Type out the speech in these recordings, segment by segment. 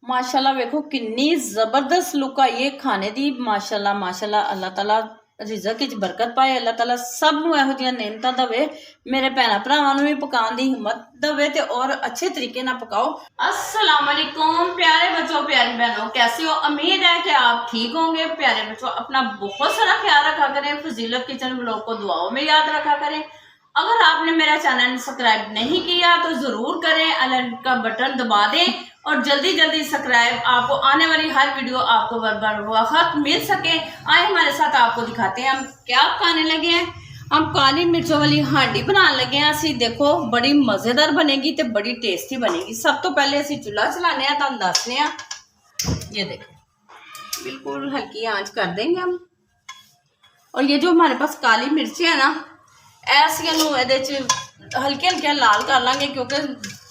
माशाल्लाह वेखो किन्नी जबरदस्त लुक आई है खाने दी। माशाल्लाह माशाल्लाह अल्लाह ताला रिज़क विच बरकत पाए, अल्लाह ताला सब नूं इहो जिहियां नेमतां दवे, मेरे भैणां भरावां नूं भी पकाउण दी हिम्मत दवे ते और अच्छे तरीके नाल पकाओ। अस्सलाम वालेकुम प्यारे बच्चों प्यारी बहनों, कैसे हो? उम्मीद है कि आप ठीक होंगे। प्यारे बच्चों अपना बहुत सारा ख्याल रखा करें, फजीलत किचन ब्लॉग को दुआओं में याद रखा करें। अगर आपने मेरा चैनल सब्सक्राइब नहीं किया तो जरूर करें, अलर्ट का बटन दबा दें और जल्दी जल्दी सब्सक्राइब, आपको आने वाली हर वीडियो आपको बर वक्त मिल सके। आए हमारे साथ आपको दिखाते हैं हम क्या पकाने लगे हैं। हम काली मिर्चों वाली हांडी बनाने लगे हैं। असी देखो बड़ी मजेदार बनेगी तो बड़ी टेस्टी बनेगी। सब तो पहले असी चूल्हा चलाने तो हम दसने, ये देखो बिल्कुल हल्की आंच कर देंगे हम। और ये जो हमारे पास काली मिर्चें है ना, ऐसियां हल्के हल्के लाल कर लांगे क्योंकि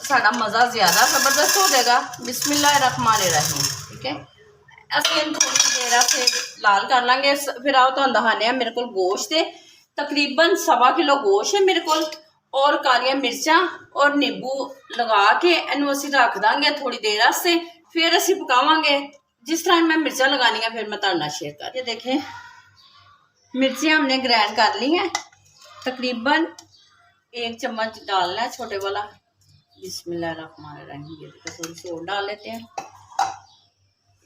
साड़ा मज़ा ज़्यादा ज़बरदस्त हो जाएगा। बिस्मिल्लाहिर्रहमानिर्रहीम। ठीक है, असं थोड़ी देर से लाल कर लांगे। फिर आओ तो दिखाने मेरे को गोश्त है, तकरीबन 1.25 किलो गोश्त है मेरे को, और कालियां मिर्चा और नींबू लगा के इनू असी रख देंगे थोड़ी देर से। फिर असी पकावांगे। जिस तरह मैं मिर्चा लगानी है फिर मैं तुहाडे शेयर कर। ये देखें मिर्चियाँ हमने ग्राइंड कर ली हैं, तकरीबन 1 चम्मच डालना है छोटे वाला। बिस्मिल्लाहिर्रहमानिर्रहीम। ये देखो थोड़ी सी और डाल लेते हैं।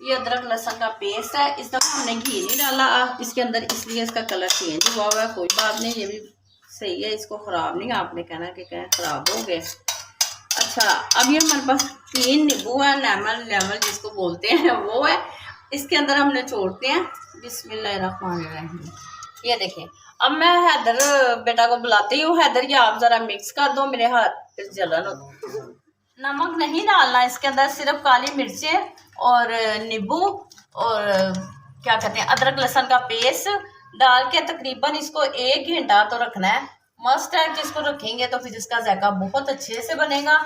ये अदरक लहसुन का पेस्ट है। इस दफ़ा हमने घी नहीं डाला इसके अंदर, इसलिए इसका कलर चेंज हुआ हुआ है। कोई बात नहीं, ये भी सही है, इसको ख़राब नहीं आपने कहना कि क्या ख़राब हो गए। अच्छा, अब ये हमारे पास 3 नींबू है, लेमन जिसको बोलते हैं वो है। इसके अंदर हमने छोड़ते हैं। बिस्मिल्लाहिर्रहमानिर्रहीम। ये देखें, अब मैं हैदर बेटा को बुलाती हूँ। हैदर ये आप ज़रा मिक्स कर दो, मेरे हाथ जलन हो। नमक नहीं डालना इसके अंदर, सिर्फ काली मिर्चें और नींबू और क्या कहते हैं अदरक लहसुन का पेस्ट डाल के तकरीबन इसको 1 घंटा तो रखना है। मस्ट है कि इसको रखेंगे तो फिर इसका जायका बहुत अच्छे से बनेगा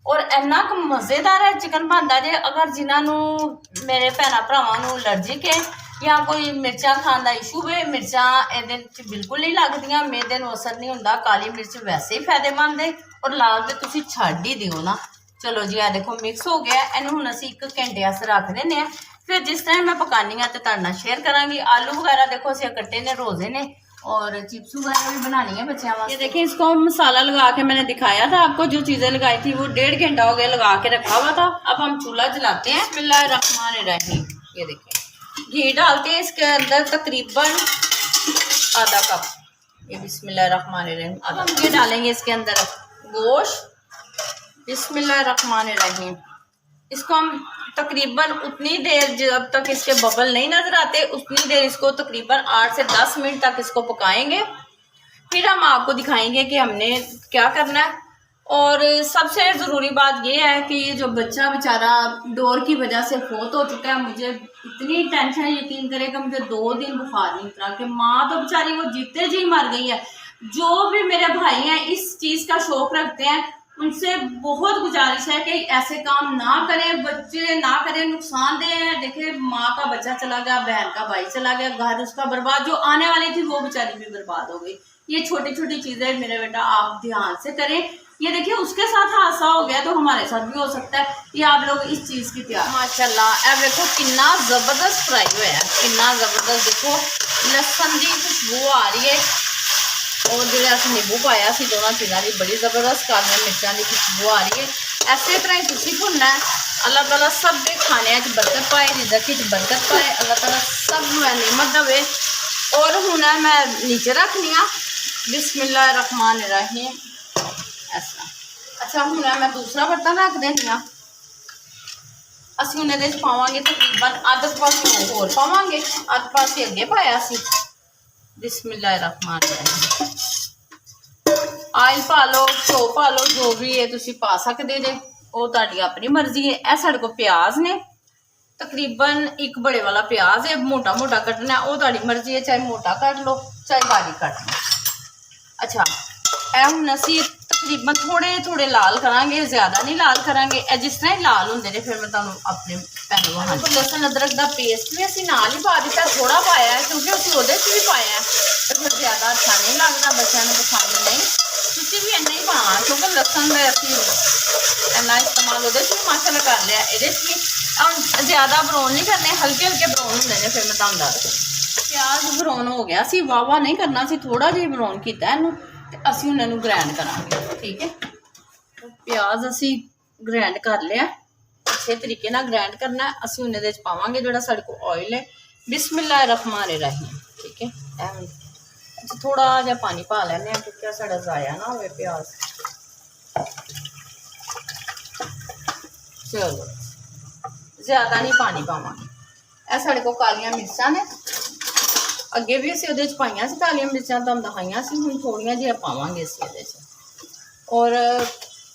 और इन्ना मज़ेदार है चिकन बनता है। अगर जिन्होंने मेरे भैन भरावां नूं एलर्जिक है या कोई मिर्चा खाने का इशू है, मिर्चा ये बिल्कुल नहीं लगदियां, मेदे नूं असर नहीं होंदा। काली मिर्च वैसे ही फायदेमंद है और लाल तो तुसीं छड्ड ही दिओ ना। चलो जी, आ देखो मिक्स हो गया। इन्हूं हुण असीं 1 घंटे आस्ते रख देने हैं। फिर जिस तरह मैं पकानी है तो तुहाडे नाल शेयर करांगी। आलू वगैरह देखो असीं कट्टे ने रोजे ने और चिप्स वगैरह भी बनानी है बच्चों वास्ते। ये देखिए इसको मसाला लगा के मैंने दिखाया था आपको, जो चीज़ें लगाई थी वो 1.5 घंटा हो गया लगा के रखा हुआ था। अब हम चूल्हा जलाते हैं। बिस्मिल्लाहिर्रहमानिर्रहीम। ये देखिए घी डालते हैं इसके अंदर तकरीबन आधा कप। ये बिस्मिल्लाहिर्रहमानिर्रहीम। अब हम ये डालेंगे इसके अंदर गोश्त। बिस्मिल्लाहिर्रहमानिर्रहीम। इसको हम तकरीबन उतनी देर जब तक इसके बबल नहीं नजर आते उतनी देर इसको तकरीबन 8 से 10 मिनट तक इसको पकाएंगे। फिर हम आपको दिखाएंगे कि हमने क्या करना है। और सबसे ज़रूरी बात यह है कि ये जो बच्चा बेचारा डोर की वजह से फौत हो चुका है, मुझे इतनी टेंशन, यकीन करेगा मुझे 2 दिन बुखार नहीं उतरा कि माँ तो बेचारी वो जीते जी मर गई है। जो भी मेरे भाई हैं इस चीज़ का शौक रखते हैं उनसे बहुत गुजारिश है कि ऐसे काम ना करें, बच्चे ना करें, नुकसानदेह है। देखिए माँ का बच्चा चला गया, बहन का भाई चला गया, घर उसका बर्बाद, जो आने वाली थी वो बेचारी भी बर्बाद हो गई। ये छोटी छोटी चीज़ें मेरे बेटा आप ध्यान से करें। ये देखिए उसके साथ हादसा हो गया तो हमारे साथ भी हो सकता है। ये आप लोग इस चीज़ की तैयार। माशाल्लाह अब देखो कितना ज़बरदस्त फ्राई हुआ है, कितना ज़बरदस्त। देखो लहसुन की खुशबू आ रही है और जो नींबू पाया सी दोनों चीज़ों की बड़ी ज़बरदस्त कालियां मिर्चों की खुशबू आ रही है। ऐसे तरह ही तुसीं भुनना है। अल्लाह ताला सब के खाने बरकत पाए, रिज़क बरकत पाए, अल्लाह ताला सब नेमत देवे। और हुण मैं नीचे रखनी आ। बिस्मिल्लाहिर्रहमानिर्रहीम। ऐसा अच्छा हुण मैं दूसरा बर्तन रख देनी आ। असीं हुण इहदे च पावांगे तकरीबन अद्ध पासे होर पावांगे, अद्ध पासे अगे पाया सी। बिस्मिल्लाहिर्रहमानिर्रहीम। आयल पा लो, घ्यो पा लो, जो भी है तुसीं पा सकदे जे, वो तुहाडी अपनी मर्जी है। ए साडे कोल प्याज ने तकरीबन 1 बड़े वाला प्याज है, मोटा मोटा कटना है वो तुहाडी मर्जी है, चाहे मोटा कट लो चाहे बारीक कट लो। अच्छा ए हुण असीं तकरीबन थोड़े थोड़े लाल करांगे, ज़्यादा नहीं लाल करांगे। ए जिस तरह लाल होंदे ने फिर मैं तुहानूं अपने भैनों हाँ लहसुन अदरक का पेस्ट भी असीं नाल ही पा दिता, थोड़ा पाया है क्योंकि असीं ओहदे च भी पाया है तो फिर ज़्यादा अच्छा नहीं लगता, बच्चों को पसंद नहीं। तुसीं भी इन्ना ही पाना क्योंकि लहसुन का असीं इन्ना इस्तेमाल ओहदे च भी माशाल्लाह कर लिया, इहदे च भी ਹੁਣ ਜ਼ਿਆਦਾ ਬਰਾਉਨ ਨਹੀਂ ਕਰਨੇ, ਹਲਕੇ ਹਲਕੇ ਬਰਾਉਨ ਹੁੰਦੇ ਨੇ। ਫਿਰ ਮੈਂ ਤੁਹਾਨੂੰ ਦੱਸ, ਪਿਆਜ਼ ਬਰਾਉਨ ਹੋ ਗਿਆ ਸੀ, ਵਾਵਾ ਨਹੀਂ ਕਰਨਾ ਸੀ, ਥੋੜਾ ਜਿਹਾ ਬਰਾਉਨ ਕੀਤਾ ਇਹਨੂੰ। ਤੇ ਅਸੀਂ ਹੁਣ ਇਹਨੂੰ ਗ੍ਰੈਂਡ ਕਰਾਂਗੇ, ਠੀਕ ਹੈ। ਪਿਆਜ਼ ਅਸੀਂ ਗ੍ਰੈਂਡ ਕਰ ਲਿਆ, अच्छे तरीके ਨਾਲ ग्रैंड करना है। ਅਸੀਂ ਉਹਨੇ ਦੇ ਵਿੱਚ ਪਾਵਾਂਗੇ ਜਿਹੜਾ ਸਾਡੇ ਕੋਲ ऑयल है। बिस्मिल्लाह रहमान रहीम, ठीक है। अच्छा थोड़ा जिहा पानी पा लेने क्योंकि साड़ा ज़ाया ना होवे प्याज। चलो ज़्यादा नहीं पानी पावांगे। ਇਹ ਸਾਡੇ ਕੋਲ ਕਾਲੀਆਂ ਮਿਰਚਾਂ ਨੇ, ਅੱਗੇ ਵੀ ਅਸੀਂ ਉਹਦੇ ਵਿੱਚ ਪਾਈਆਂ ਸੀ ਕਾਲੀਆਂ ਮਿਰਚਾਂ, ਤੁਹਾਨੂੰ ਦਿਖਾਈਆਂ ਸੀ। ਹੁਣ ਥੋੜੀਆਂ ਜਿਹੀਆਂ ਪਾਵਾਂਗੇ ਅਸੀਂ ਇਹਦੇ 'ਚ। ਔਰ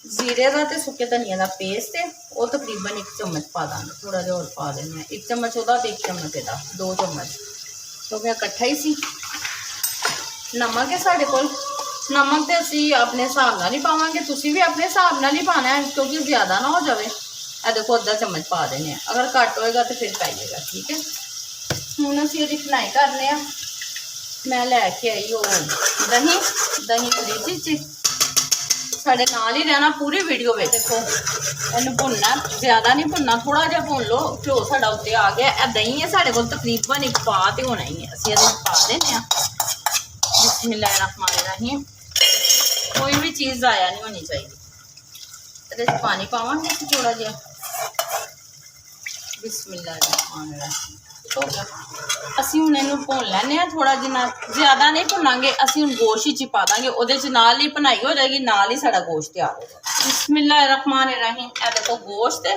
जीरे का तो सुके धनिया का पेस्ट है, वो तकरीबन 1 चम्मच पा देंगे, थोड़ा जिहा और पा देंगे। 1 चम्मच वह, 1 चम्मच यदा, 2 चम्मच क्योंकि इकट्ठा ही सी। नमक है साढ़े कोल, नमक तो असी अपने हिसाब नाल ही पावांगे, तुसी भी अपने हिसाब नाल ही पाना है क्योंकि ज़्यादा ना हो जाए। यह देखो अद्धा चम्मच पा देने, अगर घट होएगा तो फिर पाइएगा, ठीक है। हुण असी इहदी फ्राई करने। मैं लैके आई वो दही, दही फ्रिज च साढ़े नाल ही रहना पूरी वीडियो में। देखो इन्हू भुनना, ज़्यादा नहीं भुनना, थोड़ा जिहा भुन लो। घ्यो साडा उत्ते आ गया। यह दही है साढ़े को तकरीबन 1 पा तो होना ही है, असीं इहदे पा देने। बिस्मिल्लाह रहमान रहीम। कोई भी चीज़ ज़ाया नहीं होनी चाहिए। इहदे पानी पावांगे थोड़ा जिहा। बिस्मिल्लाह रहमान रहीम। हो गया, ਅਸੀਂ ਹੁਣ ਇਹਨੂੰ ਭੁੰਨ ਲੈਣੇ ਆ ਥੋੜਾ ਜਿਹਾ, ਜ਼ਿਆਦਾ ਨਹੀਂ ਭੁੰਨਾਂਗੇ। ਅਸੀਂ ਹੁਣ ਗੋਸ਼ਤ ਹੀ ਪਾ ਦਾਂਗੇ, ਉਹਦੇ ਚ ਨਾਲ ਹੀ ਭੁਨਾਈ ਹੋ ਜਾਏਗੀ, ਨਾਲ ਹੀ ਸਾਡਾ ਗੋਸ਼ਤ ਤਿਆਰ ਹੋ ਜਾਏਗਾ। ਬਿਸਮਿल्लाह रहमान रहीम। ਇਹ ਦੇਖੋ ਗੋਸ਼ਤ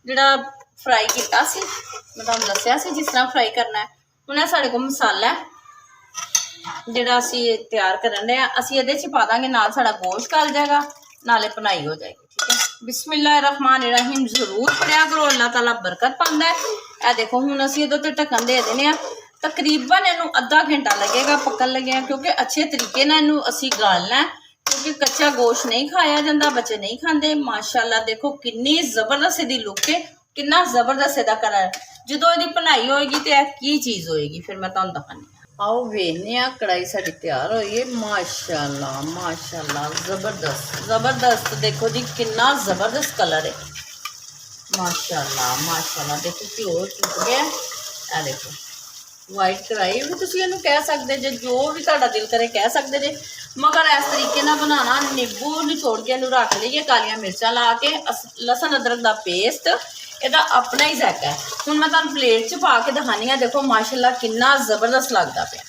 ਜਿਹੜਾ ਫਰਾਈ ਕੀਤਾ ਸੀ, ਮੈਂ ਤੁਹਾਨੂੰ ਦੱਸਿਆ ਸੀ ਜਿਸ ਤਰ੍ਹਾਂ ਫਰਾਈ ਕਰਨਾ ਹੈ। ਹੁਣ ਇਹ ਸਾਡੇ ਕੋਲ ਮਸਾਲਾ ਜਿਹੜਾ ਅਸੀਂ ਤਿਆਰ ਕਰਨ ਰਹੇ ਆ, ਅਸੀਂ ਇਹਦੇ ਚ ਪਾ ਦਾਂਗੇ, ਨਾਲ ਸਾਡਾ ਗੋਸ਼ਤ ਗਲ ਜਾਏਗਾ, ਨਾਲੇ ਭੁਨਾਈ ਹੋ ਜਾਏਗੀ, ठीक है। बिस्मिल्लाह रहमान रहीम जरूर पढ़िया करो, अल्लाह ताला बरकत पांदा है। यह देखो हुण असीं इहदे उत्ते ढक्कन दे देने आ। तकरीबन इहनूं अद्धा घंटा लगेगा पकन लगे, क्योंकि अच्छे तरीके नाल इहनूं असीं गालना है, क्योंकि कच्चा गोश्त नहीं खाया जाता, बच्चे नहीं खाते। माशाअल्लाह देखो कितनी जबरदस्त इहदी लुक है, कितना जबरदस्त इहदा कलर। जदों इहदी भुनाई होएगी तो यह की चीज़ होएगी, फिर मैं तुहानूं दस्सनी। आओ वेखने आ, कढ़ाई साड़ी तैयार होई है। माशाअल्लाह माशाअल्लाह, जबरदस्त जबरदस्त। देखो जी कितना जबरदस्त कलर है, माशाअल्लाह माशाअल्लाह। देखो घ्यो चुक गया, आ देखो वाइट कढ़ाई भी तुसीं इहनूं कह सकदे जे, जो भी तुहाडा दिल करे कह सकदे जे। मगर इस तरीके नाल बनाना, नींबू निचोड़ के इहनूं रख लईए, कालियां मिर्चां ला के, लसन अदरक दा पेस्ट, ਇਹਦਾ अपना ही जायका है। ਹੁਣ मैं तुहानूं प्लेट च पा के दिखानी है। देखो माशाअल्लाह कितना जबरदस्त लगता पे,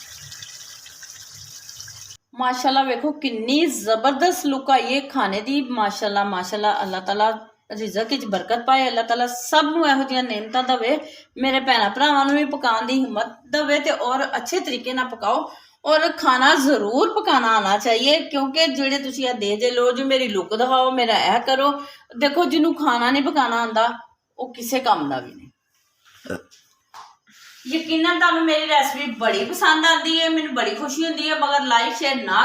माशाअल्लाह वेखो कितनी जबरदस्त लुक आई है खाने दी। माशाअल्लाह माशाअल्लाह, अल्लाह ताला रिज़क विच बरकत पाए, अल्लाह ताला सब नूं इहो जिहियां नेमतां देवे। मेरे भैणां भरावां नूं भी पकाउण दी हिम्मत देवे ते और अच्छे तरीके नाल पकाओ, और खाना ज़रूर पकाना आना चाहिए, क्योंकि जेह्ड़े तुसीं दे जे लो जी मेरी लुक दिखाओ, मेरा यह करो। देखो जिन्हों खाना नहीं पकाना आंदा वो किसी काम का भी नहीं। यकीनन तुहानूं मेरी रेसिपी बड़ी पसंद आती है, मैनूं बड़ी खुशी होती है। मगर लाइक शेयर ना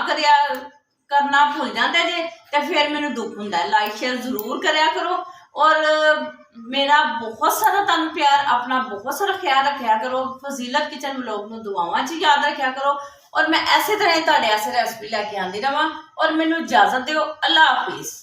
करना भुल जाते जे तो फिर मैनूं दुख होंदा है। लाइक शेयर जरूर करया करो, और मेरा बहुत सारा तुहानूं प्यार, अपना बहुत सारा ख्याल रखा करो। फजीलत किचन व्लॉग नूं दुआवां च याद रखा करो, और मैं ऐसे तरह तुहाडे ऐसे रेसिपी लैके आंदी रहां। और मैनूं इजाजत दिओ, अल्लाह हाफिज़।